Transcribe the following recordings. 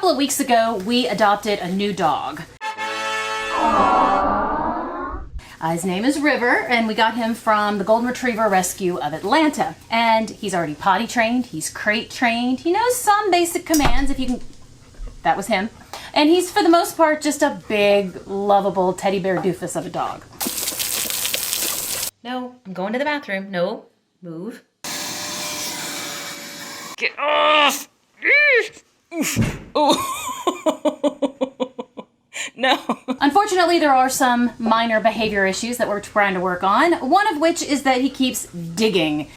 couple of weeks ago, we adopted a new dog. His name is River, and we got him from the Golden Retriever Rescue of Atlanta. And he's already potty trained, he's crate trained, he knows some basic commands if you can... That was him. And he's, for the most part, just a big, lovable teddy bear doofus of a dog. No, I'm going to the bathroom. No, move. Get off! No. Unfortunately, there are some minor behavior issues that we're trying to work on, one of which is that he keeps digging.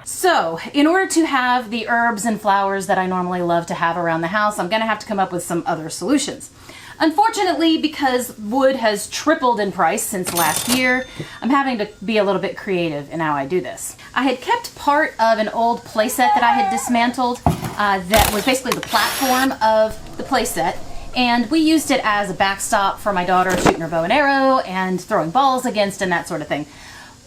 So, in order to have the herbs and flowers that I normally love to have around the house, I'm gonna have to come up with some other solutions. Unfortunately, because wood has tripled in price since last year, I'm having to be a little bit creative in how I do this. I had kept part of an old playset that I had dismantled that was basically the platform of the playset, and we used it as a backstop for my daughter shooting her bow and arrow and throwing balls against and that sort of thing.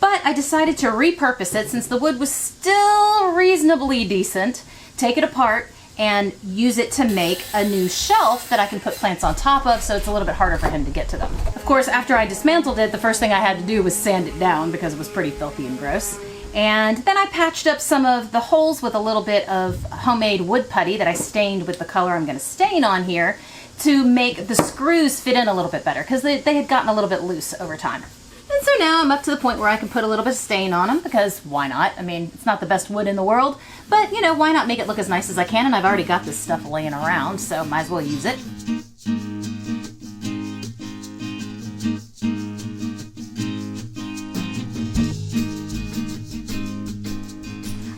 But I decided to repurpose it since the wood was still reasonably decent, take it apart, and use it to make a new shelf that I can put plants on top of, so it's a little bit harder for him to get to them. Of course, after I dismantled it, the first thing I had to do was sand it down because it was pretty filthy and gross. And then I patched up some of the holes with a little bit of homemade wood putty that I stained with the color I'm going to stain on here to make the screws fit in a little bit better because they had gotten a little bit loose over time. And so now I'm up to the point where I can put a little bit of stain on them because why not? I mean, it's not the best wood in the world, but you know, why not make it look as nice as I can? And I've already got this stuff laying around, so might as well use it.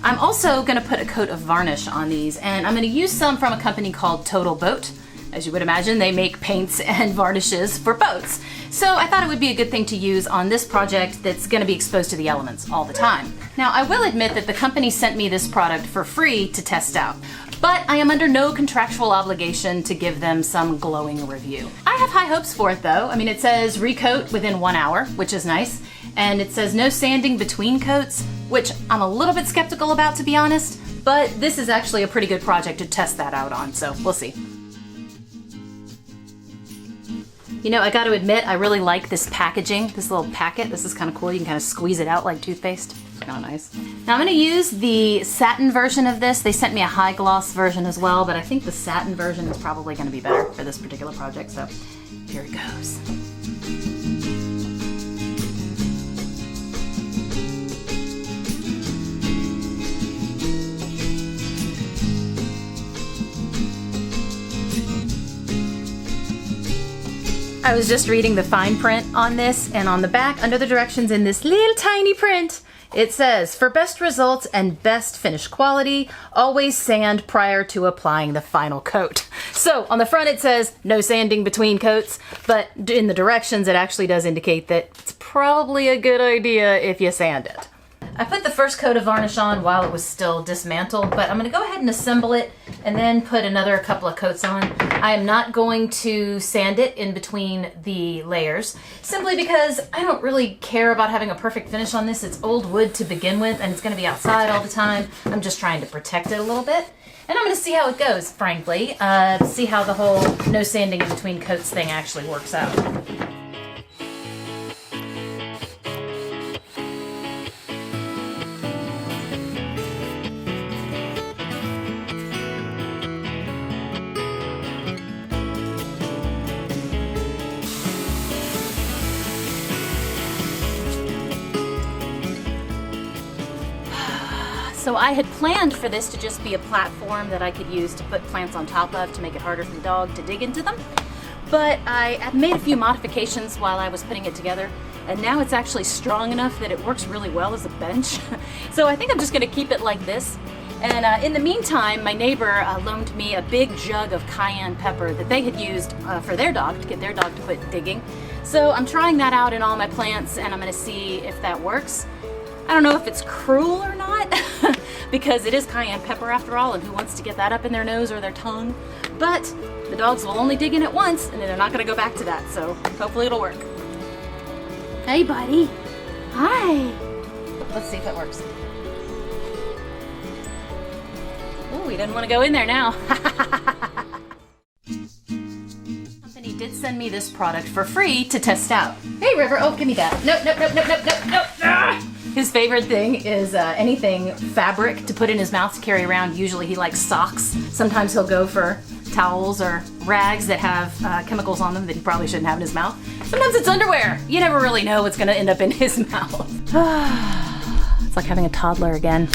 I'm also going to put a coat of varnish on these, and I'm going to use some from a company called Total Boat. As you would imagine, they make paints and varnishes for boats. So I thought it would be a good thing to use on this project that's going to be exposed to the elements all the time. Now, I will admit that the company sent me this product for free to test out, but I am under no contractual obligation to give them some glowing review. I have high hopes for it though. I mean, it says recoat within 1 hour, which is nice, and it says no sanding between coats, which I'm a little bit skeptical about, to be honest, but this is actually a pretty good project to test that out on, so we'll see. You know, I got to admit, I really like this packaging, this little packet. This is kind of cool. You can kind of squeeze it out like toothpaste. It's kind of nice. Now I'm going to use the satin version of this. They sent me a high gloss version as well, but I think the satin version is probably going to be better for this particular project. So here it goes. I was just reading the fine print on this, and on the back, under the directions in this little tiny print, it says, for best results and best finish quality, always sand prior to applying the final coat. So on the front it says no sanding between coats, but in the directions it actually does indicate that it's probably a good idea if you sand it. I put the first coat of varnish on while it was still dismantled, but I'm going to go ahead and assemble it and then put another couple of coats on. I am not going to sand it in between the layers, simply because I don't really care about having a perfect finish on this. It's old wood to begin with, and it's going to be outside all the time. I'm just trying to protect it a little bit. And I'm going to see how it goes, frankly. See how the whole no sanding in between coats thing actually works out. So I had planned for this to just be a platform that I could use to put plants on top of to make it harder for the dog to dig into them. But I made a few modifications while I was putting it together, and now it's actually strong enough that it works really well as a bench. So I think I'm just going to keep it like this. And in the meantime, my neighbor loaned me a big jug of cayenne pepper that they had used for their dog, to get their dog to quit digging. So I'm trying that out in all my plants, and I'm going to see if that works. I don't know if it's cruel or not, because it is cayenne pepper after all, and who wants to get that up in their nose or their tongue? But the dogs will only dig in it once, and then they're not going to go back to that, so hopefully it'll work. Hey, buddy. Hi. Let's see if it works. Ooh. He doesn't want to go in there now. Company did send me this product for free to test out. Hey, River. Oh, give me that. Nope, nope, nope, nope, nope, nope, nope. Ah! His favorite thing is anything fabric to put in his mouth to carry around. Usually he likes socks. Sometimes he'll go for towels or rags that have chemicals on them that he probably shouldn't have in his mouth. Sometimes it's underwear. You never really know what's going to end up in his mouth. It's like having a toddler again.